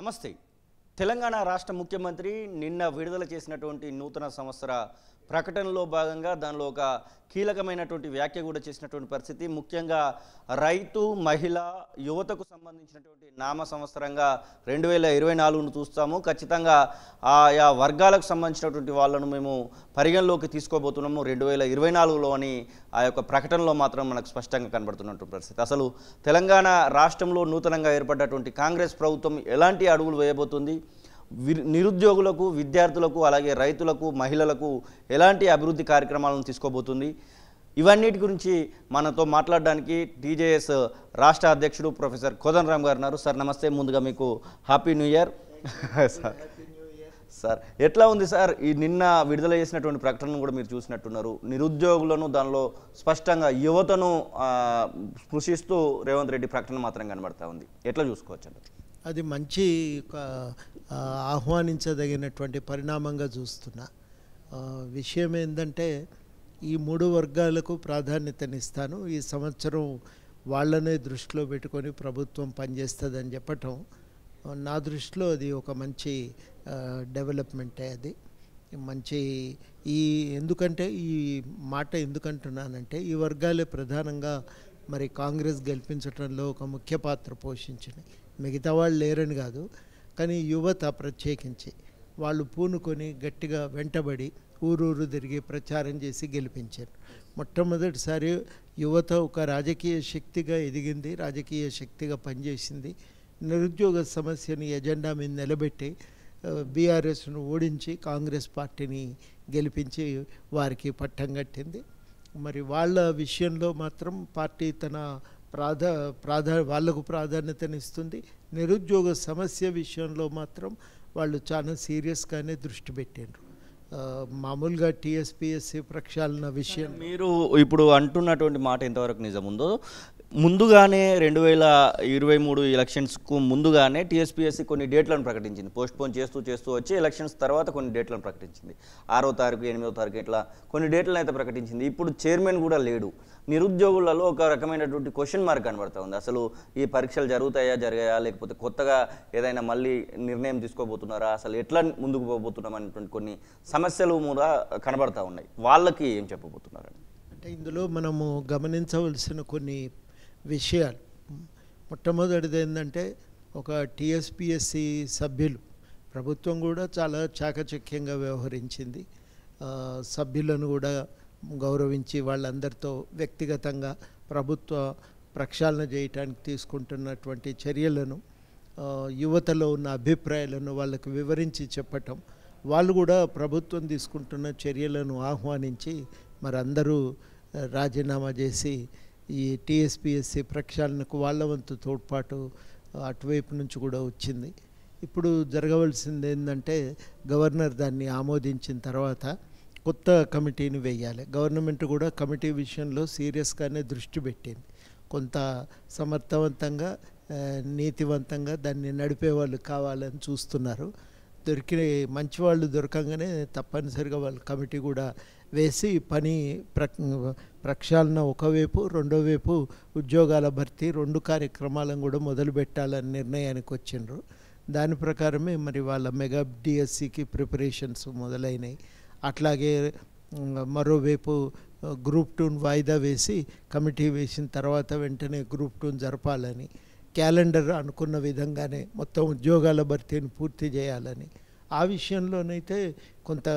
నమస్తే. తెలంగాణ రాష్ట్ర ముఖ్యమంత్రి నిన్న విడుదల చేసినటువంటి నూతన సంవత్సర ప్రకటనలో భాగంగా దానిలో ఒక కీలకమైనటువంటి వ్యాఖ్య కూడా చేసినటువంటి పరిస్థితి. ముఖ్యంగా రైతు, మహిళ, యువతకు సంబంధించినటువంటి నామ సంవత్సరంగా 2024ను చూస్తాము. ఖచ్చితంగా ఆయా వర్గాలకు సంబంధించినటువంటి వాళ్ళను మేము పరిగణలోకి తీసుకోబోతున్నాము 2024లో అని ఆ యొక్క ప్రకటనలో మాత్రం మనకు స్పష్టంగా కనబడుతున్నటువంటి పరిస్థితి. అసలు తెలంగాణ రాష్ట్రంలో నూతనంగా ఏర్పడ్డటువంటి కాంగ్రెస్ ప్రభుత్వం ఎలాంటి అడుగులు వేయబోతుంది, నిరుద్యోగులకు, విద్యార్థులకు, అలాగే రైతులకు, మహిళలకు ఎలాంటి అభివృద్ధి కార్యక్రమాలను తీసుకోబోతుంది, ఇవన్నిటి గురించి మనతో మాట్లాడడానికి టీజేఎస్ రాష్ట్ర అధ్యక్షుడు ప్రొఫెసర్ కోదండరామ్ గారు ఉన్నారు. సార్ నమస్తే. ముందుగా మీకు హ్యాపీ న్యూ ఇయర్. సార్ ఎట్లా ఉంది సార్ ఈ నిన్న విడుదల చేసినటువంటి ప్రకటనను కూడా మీరు చూసినట్టున్నారు. నిరుద్యోగులను, దానిలో స్పష్టంగా యువతను స్పృశిస్తూ రేవంత్ రెడ్డి ప్రకటన మాత్రం కనబడతా ఉంది. ఎట్లా చూసుకోవచ్చు అంటారు? అది మంచి ఆహ్వానించదగినటువంటి పరిణామంగా చూస్తున్నా. విషయం ఏంటంటే ఈ మూడు వర్గాలకు ప్రాధాన్యతనిస్తాను, ఈ సంవత్సరం వాళ్ళనే దృష్టిలో పెట్టుకొని ప్రభుత్వం పనిచేస్తుందని చెప్పటం నా దృష్టిలో అది ఒక మంచి డెవలప్మెంటే. అది మంచి ఎందుకంటే ఈ మాట ఎందుకంటున్నానంటే ఈ వర్గాలే ప్రధానంగా మరి కాంగ్రెస్ గెలిపించడంలో ఒక ముఖ్య పాత్ర పోషించినాయి. మిగతా వాళ్ళు లేరని కాదు, కానీ యువత ప్రత్యేకించి వాళ్ళు పూనుకొని గట్టిగా వెంటబడి ఊరూరు తిరిగి ప్రచారం చేసి గెలిపించారు. మొట్టమొదటిసారి యువత ఒక రాజకీయ శక్తిగా ఎదిగింది, రాజకీయ శక్తిగా పనిచేసింది. నిరుద్యోగ సమస్యని ఎజెండా మీద నిలబెట్టి బీఆర్ఎస్ను ఓడించి కాంగ్రెస్ పార్టీని గెలిపించి వారికి పట్టం కట్టింది. మరి వాళ్ళ విషయంలో మాత్రం పార్టీ తన వాళ్లకు ప్రాధాన్యతనిస్తుంది. నిరుద్యోగ సమస్య విషయంలో మాత్రం వాళ్ళు చాలా సీరియస్గానే దృష్టి పెట్టారు. మామూలుగా టీఎస్పీఎస్సీ ప్రక్షాళన విషయం మీరు ఇప్పుడు అంటున్నటువంటి మాట ఎంతవరకు నిజం ఉందో, ముందుగానే 2023 ఎలక్షన్స్కు ముందుగానే టీఎస్పీఎస్సీ కొన్ని డేట్లను ప్రకటించింది. పోస్ట్పోన్ చేస్తూ వచ్చి ఎలక్షన్స్ తర్వాత కొన్ని డేట్లను ప్రకటించింది. 6వ తారీఖు, 8వ తారీఖు ఇట్లా కొన్ని డేట్లను అయితే ప్రకటించింది. ఇప్పుడు చైర్మన్ కూడా లేడు. నిరుద్యోగులలో ఒక రకమైనటువంటి క్వశ్చన్ మార్క్ కనబడుతూ ఉంది. అసలు ఈ పరీక్షలు జరగాయా లేకపోతే కొత్తగా ఏదైనా మళ్ళీ నిర్ణయం తీసుకోబోతున్నారా, అసలు ఎట్లా ముందుకు పోబోతున్నాం అనేటువంటి కొన్ని సమస్యలు కూడా కనబడతా ఉన్నాయి. వాళ్ళకి ఏం చెప్పబోతున్నారని అంటే ఇందులో మనము గమనించవలసిన కొన్ని విషయాలు. మొట్టమొదటిది ఏంటంటే ఒక టీఎస్పీఎస్సీ సభ్యులు, ప్రభుత్వం కూడా చాలా చాకచక్యంగా వ్యవహరించింది. సభ్యులను కూడా గౌరవించి వాళ్ళందరితో వ్యక్తిగతంగా ప్రభుత్వ ప్రక్షాళన చేయడానికి తీసుకుంటున్నటువంటి చర్యలను, యువతలో ఉన్న అభిప్రాయాలను వాళ్ళకు వివరించి చెప్పటం, వాళ్ళు కూడా ప్రభుత్వం తీసుకుంటున్న చర్యలను ఆహ్వానించి మరి అందరూ రాజీనామా చేసి ఈ టీఎస్పీఎస్సీ ప్రక్షాళనకు వాళ్ళ వంతు తోడ్పాటు అటువైపు నుంచి కూడా వచ్చింది. ఇప్పుడు జరగవలసింది ఏంటంటే గవర్నర్ దాన్ని ఆమోదించిన తర్వాత కొత్త కమిటీని వేయాలి. గవర్నమెంట్ కూడా కమిటీ విషయంలో సీరియస్గానే దృష్టి పెట్టింది. కొంత సమర్థవంతంగా, నీతివంతంగా దాన్ని నడిపే వాళ్ళు కావాలని చూస్తున్నారు. మంచి వాళ్ళు దొరకంగానే తప్పనిసరిగా వాళ్ళు కమిటీ కూడా వేసి పని ప్రక్షాళన ఒకవైపు, రెండో వైపు ఉద్యోగాల భర్తీ, రెండు కార్యక్రమాలను కూడా మొదలు పెట్టాలని నిర్ణయానికి వచ్చిండ్రు. దాని ప్రకారమే మరి వాళ్ళ మెగా డిఎస్సికి ప్రిపరేషన్స్ మొదలైనవి. అట్లాగే మరోవైపు గ్రూప్ 2 వాయిదా వేసి కమిటీ వేసిన తర్వాత వెంటనే గ్రూప్ 2 జరపాలని, క్యాలెండర్ అనుకున్న విధంగానే మొత్తం ఉద్యోగాల భర్తీని పూర్తి చేయాలని ఆ విషయంలోనైతే కొంత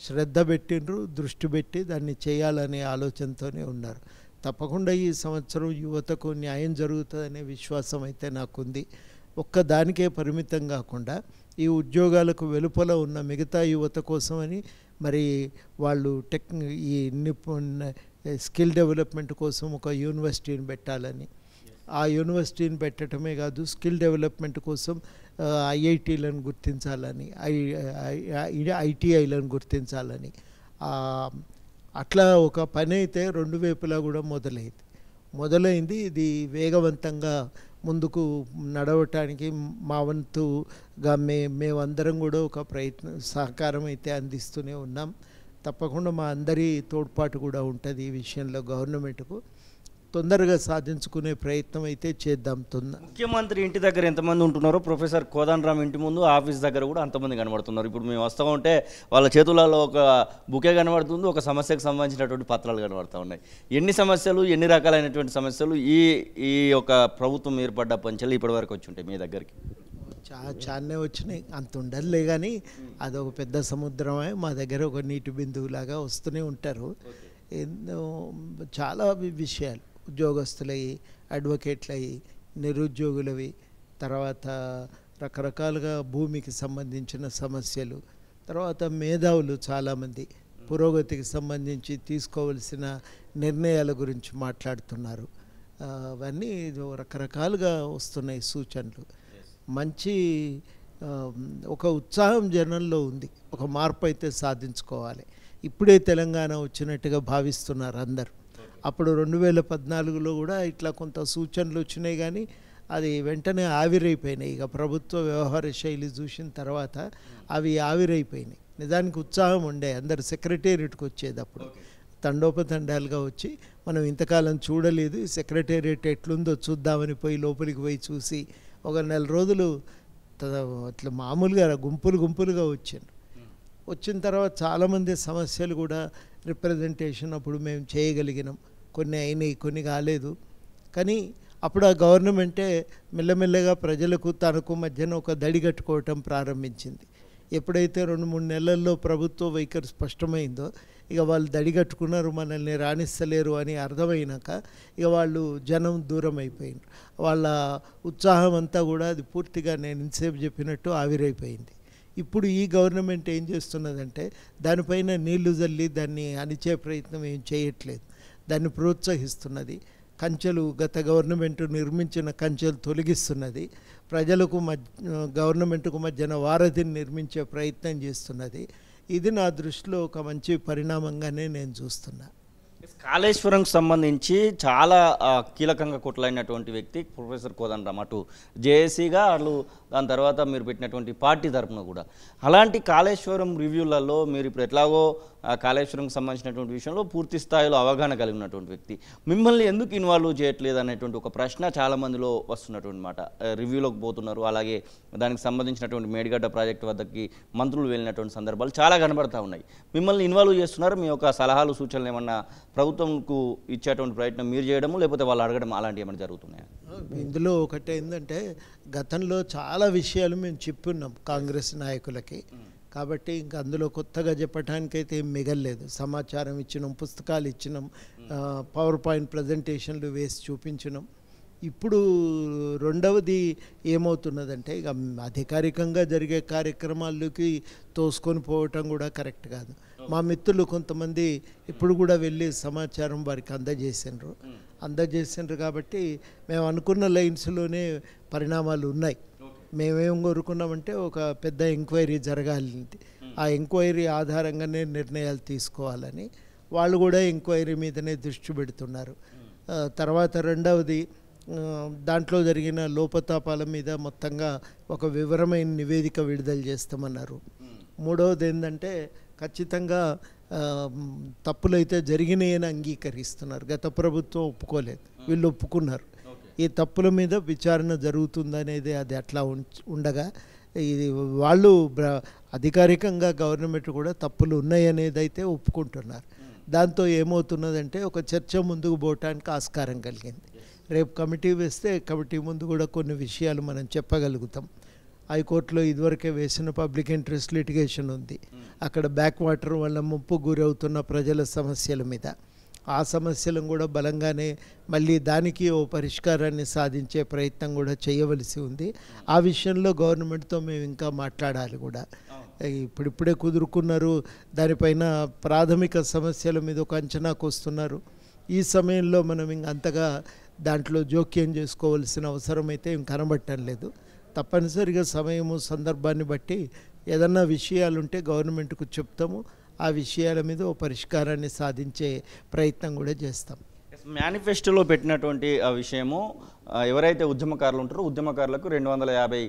శ్రద్ధ పెట్టిండ్రు, దృష్టి పెట్టి దాన్ని చేయాలనే ఆలోచనతోనే ఉన్నారు. తప్పకుండా ఈ సంవత్సరం యువతకు న్యాయం జరుగుతుందనే విశ్వాసం అయితే నాకుంది. ఒక్కదానికే పరిమితం కాకుండా ఈ ఉద్యోగాలకు వెలుపల ఉన్న మిగతా యువత కోసమని మరి వాళ్ళు ఈ స్కిల్ డెవలప్మెంట్ కోసం ఒక యూనివర్సిటీని పెట్టాలని, ఆ యూనివర్సిటీని పెట్టడమే కాదు స్కిల్ డెవలప్మెంట్ కోసం ఐఐటీలను గుర్తించాలని, ఐటీఐలను గుర్తించాలని, అట్లా ఒక పని అయితే రెండు వైపులా కూడా మొదలైంది. ఇది వేగవంతంగా ముందుకు నడవటానికి మా వంతుగా మేమందరం కూడా ఒక సహకారం అయితే అందిస్తూనే ఉన్నాం. తప్పకుండా మా అందరి తోడ్పాటు కూడా ఉంటుంది ఈ విషయంలో గవర్నమెంట్కు. తొందరగా సాధించుకునే ప్రయత్నం అయితే చేద్దాం. ముఖ్యమంత్రి ఇంటి దగ్గర ఎంతమంది ఉంటున్నారో ప్రొఫెసర్ కోదండరామ్ ఇంటి ముందు ఆఫీస్ దగ్గర కూడా అంతమంది కనబడుతున్నారు. ఇప్పుడు మేము వస్తూ ఉంటే వాళ్ళ చేతులలో ఒక బుకే కనబడుతుంది, ఒక సమస్యకు సంబంధించినటువంటి పత్రాలు కనబడుతూ ఉన్నాయి. ఎన్ని సమస్యలు, ఎన్ని రకాలైనటువంటి సమస్యలు ఈ యొక్క ప్రభుత్వం ఏర్పడ్డ పంచాలు ఇప్పటి వరకు వచ్చి ఉంటాయి మీ దగ్గరికి? చాలానే వచ్చినాయి, అంత ఉండదులే, కానీ అదొక పెద్ద సముద్రమే. మా దగ్గర ఒక నీటి బిందువులాగా వస్తూనే ఉంటారు. ఎన్నో చాలా విషయాలు, ఉద్యోగస్తులవి, అడ్వకేట్లవి, నిరుద్యోగులవి, తర్వాత రకరకాలుగా భూమికి సంబంధించిన సమస్యలు, తర్వాత మేధావులు చాలామంది పురోగతికి సంబంధించి తీసుకోవలసిన నిర్ణయాల గురించి మాట్లాడుతున్నారు. అవన్నీ రకరకాలుగా వస్తున్నాయి సూచనలు. మంచి ఒక ఉత్సాహం జనంలో ఉంది, ఒక మార్పు అయితే సాధించుకోవాలి. ఇప్పుడే తెలంగాణ వచ్చినట్టుగా భావిస్తున్నారు అందరు. అప్పుడు 2014లో కూడా ఇట్లా కొంత సూచనలు వచ్చినాయి, కానీ అది వెంటనే ఆవిరైపోయినాయి. ఇక ప్రభుత్వ వ్యవహార శైలి చూసిన తర్వాత అవి ఆవిరైపోయినాయి. నిజానికి ఉత్సాహం ఉండే, అందరు సెక్రటేరియట్కి వచ్చేటప్పుడు తండోపతండాలుగా వచ్చి మనం ఇంతకాలం చూడలేదు, సెక్రటేరియట్ ఎట్లుందో చూద్దామని లోపలికి పోయి చూసి ఒక నెల రోజులు అట్లా మామూలుగా గుంపులుగా వచ్చాను. వచ్చిన తర్వాత చాలామంది సమస్యలు కూడా రిప్రజెంటేషన్ అప్పుడు మేము చేయగలిగినాం. కొన్ని అయినాయి, కొన్ని కాలేదు. కానీ అప్పుడు ఆ గవర్నమెంటే మెల్లమెల్లగా ప్రజలకు తనకు మధ్యన ఒక దడి కట్టుకోవటం ప్రారంభించింది. ఎప్పుడైతే 2-3 నెలల్లో ప్రభుత్వ వైఖరి స్పష్టమైందో ఇక వాళ్ళు దడిగట్టుకున్నారు, మనల్ని రాణిస్తలేరు అని అర్థమైనాక ఇక వాళ్ళు జనం దూరం అయిపోయినారు. వాళ్ళ ఉత్సాహం అంతా కూడా అది పూర్తిగా నేను ఇంతసేపు చెప్పినట్టు ఆవిరైపోయింది. ఇప్పుడు ఈ గవర్నమెంట్ ఏం చేస్తున్నదంటే దానిపైన నీళ్లు జల్లి దాన్ని అణిచే ప్రయత్నం ఏం చేయట్లేదు, దాన్ని ప్రోత్సహిస్తున్నది. కంచెలు గత గవర్నమెంట్ నిర్మించిన కంచెలు తొలగిస్తున్నది, ప్రజలకు గవర్నమెంట్కు మధ్యన వారధిని నిర్మించే ప్రయత్నం చేస్తున్నది. ఇది నా దృష్టిలో ఒక మంచి పరిణామంగానే నేను చూస్తున్నా. కాళేశ్వరంకు సంబంధించి చాలా కీలకంగా కొట్లాడినటువంటి వ్యక్తి ప్రొఫెసర్ కోదండరామ్, అటు జేఏసీగా అటు దాని తర్వాత మీరు పెట్టినటువంటి పార్టీ తరఫున కూడా. అలాంటి కాళేశ్వరం రివ్యూలలో మీరు ఇప్పుడు ఎట్లాగో కాళేశ్వరంకి సంబంధించినటువంటి విషయంలో పూర్తి స్థాయిలో అవగాహన కలిగినటువంటి వ్యక్తి, మిమ్మల్ని ఎందుకు ఇన్వాల్వ్ చేయట్లేదు అనేటువంటి ఒక ప్రశ్న చాలామందిలో వస్తున్నటువంటి మాట. రివ్యూలోకి పోతున్నారు, అలాగే దానికి సంబంధించినటువంటి మేడిగడ్డ ప్రాజెక్టు వద్దకి మంత్రులు వెళ్ళినటువంటి సందర్భాలు చాలా కనబడతా ఉన్నాయి. మిమ్మల్ని ఇన్వాల్వ్ చేస్తున్నారు, మీ యొక్క సలహాలు సూచనలు ఏమన్నా ప్రభుత్వంకు ఇచ్చేటువంటి ప్రయత్నం మీరు చేయడము, లేకపోతే వాళ్ళు అడగడం అలాంటివి ఏమైనా జరుగుతున్నాయా? ఇందులో ఒకటి ఏంటంటే గతంలో చాలా విషయాలు మేము చెప్పున్నాం కాంగ్రెస్ నాయకులకి, కాబట్టి ఇంకా అందులో కొత్తగా చెప్పడానికైతే ఏం మిగల్లేదు. సమాచారం ఇచ్చినాం, పుస్తకాలు ఇచ్చినాం, పవర్ పాయింట్ ప్రజెంటేషన్లు వేసి చూపించినాం. ఇప్పుడు రెండవది ఏమవుతున్నదంటే ఇక అధికారికంగా జరిగే కార్యక్రమాలకి తోసుకొని పోవటం కూడా కరెక్ట్ కాదు. మా మిత్రులు కొంతమంది ఇప్పుడు కూడా వెళ్ళి సమాచారం వారికి అందజేసిండ్రు కాబట్టి మేము అనుకున్న లైన్స్లోనే పరిణామాలు ఉన్నాయి. మేమేం కోరుకున్నామంటే ఒక పెద్ద ఎంక్వైరీ జరగాలి, ఆ ఎంక్వైరీ ఆధారంగానే నిర్ణయాలు తీసుకోవాలని. వాళ్ళు కూడా ఎంక్వైరీ మీదనే దృష్టి పెడుతున్నారు. తర్వాత రెండవది దాంట్లో జరిగిన లోపతాపాల మీద మొత్తంగా ఒక వివరమైన నివేదిక విడుదల చేస్తామన్నారు. మూడవది ఏంటంటే ఖచ్చితంగా తప్పులైతే జరిగినాయని అంగీకరిస్తున్నారు. గత ప్రభుత్వం ఒప్పుకోలేదు, వీళ్ళు ఒప్పుకున్నారు. ఈ తప్పుల మీద విచారణ జరుగుతుందనేది అది అట్లా ఉండగా ఇది వాళ్ళు అధికారికంగా గవర్నమెంట్ కూడా తప్పులు ఉన్నాయనేది అయితే ఒప్పుకుంటున్నారు. దాంతో ఏమవుతున్నదంటే ఒక చర్చ ముందుకు పోవటానికి ఆస్కారం కలిగింది. రేపు కమిటీ వేస్తే కమిటీ ముందు కూడా కొన్ని విషయాలు మనం చెప్పగలుగుతాం. హైకోర్టులో ఇదివరకే వేసిన పబ్లిక్ ఇంట్రెస్ట్ లిటిగేషన్ ఉంది. అక్కడ బ్యాక్ వాటర్ వల్ల ముప్పు గురవుతున్న ప్రజల సమస్యల మీద, ఆ సమస్యలను కూడా బలంగానే మళ్ళీ దానికి ఓ పరిష్కారాన్ని సాధించే ప్రయత్నం కూడా చేయవలసి ఉంది. ఆ విషయంలో గవర్నమెంట్తో మేము ఇంకా మాట్లాడాలి కూడా. ఇప్పుడిప్పుడే కుదురుకున్నారు, దానిపైన ప్రాథమిక సమస్యల మీద ఒక అంచనాకు వస్తున్నారు. ఈ సమయంలో మనం ఇంకంతగా దాంట్లో జోక్యం చేసుకోవాల్సిన అవసరం అయితే ఏం కనబడటం లేదు. తప్పనిసరిగా సమయము సందర్భాన్ని బట్టి ఏదన్నా విషయాలుంటే గవర్నమెంట్కు చెప్తాము, ఆ విషయాల మీద ఓ పరిష్కారాన్ని సాధించే ప్రయత్నం కూడా చేస్తాం. మేనిఫెస్టోలో పెట్టినటువంటి ఆ విషయము ఎవరైతే ఉద్యమకారులు ఉంటారో ఉద్యమకారులకు 250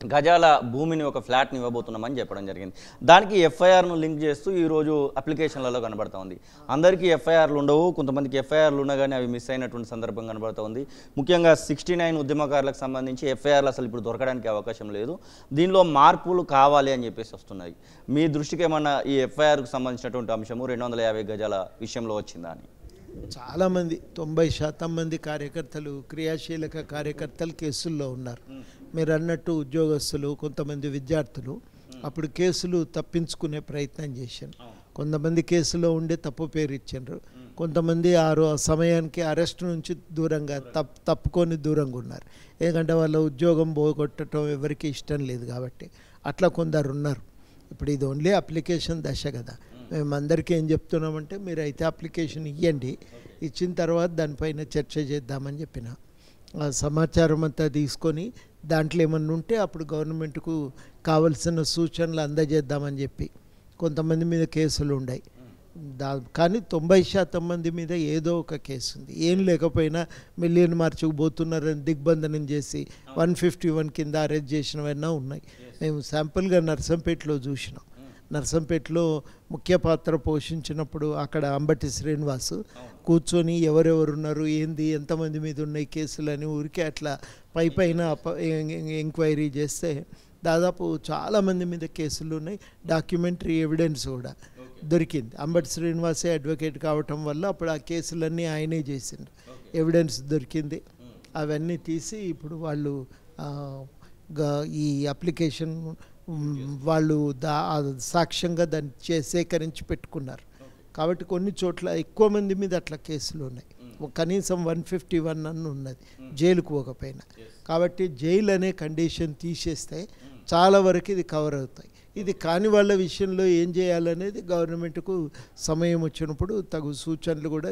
గజాల భూమిని ఒక ఫ్లాట్ని ఇవ్వబోతున్నామని చెప్పడం జరిగింది. దానికి ఎఫ్ఐఆర్ను లింక్ చేస్తూ ఈరోజు అప్లికేషన్లలో కనబడతా ఉంది. అందరికీ ఎఫ్ఐఆర్లు ఉండవు, కొంతమందికి ఎఫ్ఐఆర్లు ఉన్నా కానీ అవి మిస్ అయినటువంటి సందర్భం కనబడుతూ ఉంది. ముఖ్యంగా 69 ఉద్యమకారులకు సంబంధించి ఎఫ్ఐఆర్లు అసలు ఇప్పుడు దొరకడానికి అవకాశం లేదు. దీనిలో మార్పులు కావాలి అని చెప్పేసి వస్తున్నాయి. మీ దృష్టికి ఏమన్నా ఈ ఎఫ్ఐఆర్కు సంబంధించినటువంటి అంశము 250 గజాల విషయంలో వచ్చిందా అని? చాలామంది 90% మంది కార్యకర్తలు, క్రియాశీలక కార్యకర్తలు కేసుల్లో ఉన్నారు. మీరు అన్నట్టు ఉద్యోగస్తులు, కొంతమంది విద్యార్థులు అప్పుడు కేసులు తప్పించుకునే ప్రయత్నం చేశారు. కొంతమంది కేసులో ఉండే తప్పు పేరు ఇచ్చారు, కొంతమంది ఆ సమయానికి అరెస్ట్ నుంచి దూరంగా తప్పుకొని దూరంగా ఉన్నారు. ఎందుకంటే వాళ్ళ ఉద్యోగం పోగొట్టడం ఎవరికి ఇష్టం లేదు కాబట్టి అట్లా కొందరు ఉన్నారు. ఇప్పుడు ఇది ఓన్లీ అప్లికేషన్ దశ కదా. మేము అందరికీ ఏం చెప్తున్నామంటే మీరు అయితే అప్లికేషన్ ఇవ్వండి, ఇచ్చిన తర్వాత దానిపైన చర్చ చేద్దామని చెప్పిన. ఆ సమాచారం అంతా తీసుకొని దాంట్లో ఏమన్నా ఉంటే అప్పుడు గవర్నమెంట్కు కావలసిన సూచనలు అందజేద్దామని చెప్పి కొంతమంది మీద కేసులు ఉన్నాయి. కానీ 90% మంది మీద ఏదో ఒక కేసు ఉంది. ఏం లేకపోయినా మిలియన్ మార్చుకు పోతున్నారని దిగ్బంధనం చేసి 151 కింద అరెస్ట్ చేసినవన్నా ఉన్నాయి. మేము శాంపుల్గా నర్సంపేటలో చూసినాం. నర్సంపేటలో ముఖ్య పాత్ర పోషించినప్పుడు అక్కడ అంబటి శ్రీనివాసు కూర్చొని ఎవరెవరున్నారు, ఏంది, ఎంతమంది మీద ఉన్నాయి కేసులు అని ఊరికే అట్లా పైన ఎంక్వైరీ చేస్తే దాదాపు చాలామంది మీద కేసులు ఉన్నాయి. డాక్యుమెంటరీ ఎవిడెన్స్ కూడా దొరికింది. అంబటి శ్రీనివాసే అడ్వకేట్ కావటం వల్ల అప్పుడు ఆ కేసులన్నీ ఆయనే చేసిండు. ఎవిడెన్స్ దొరికింది. అవన్నీ తీసి ఇప్పుడు వాళ్ళు ఈ అప్లికేషన్ వాళ్ళు సాక్ష్యంగా దాన్ని సేకరించి పెట్టుకున్నారు. కాబట్టి కొన్ని చోట్ల ఎక్కువ మంది మీద అట్లా కేసులు ఉన్నాయి. కనీసం 151 అన్న ఉన్నది జైలుకు పోకపోయినా. కాబట్టి జైలు అనే కండిషన్ తీసేస్తే చాలా వరకు ఇది కవర్ అవుతాయి. ఇది కాని వాళ్ళ విషయంలో ఏం చేయాలనేది గవర్నమెంట్కు సమయం వచ్చినప్పుడు తగు సూచనలు కూడా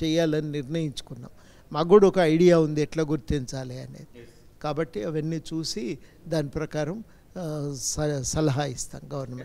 చేయాలని నిర్ణయించుకున్నాం. మాకు కూడా ఒక ఐడియా ఉంది ఎట్లా గుర్తించాలి అనేది. కాబట్టి అవన్నీ చూసి దాని ప్రకారం సలహా ఇస్తాం గవర్నమెంట్.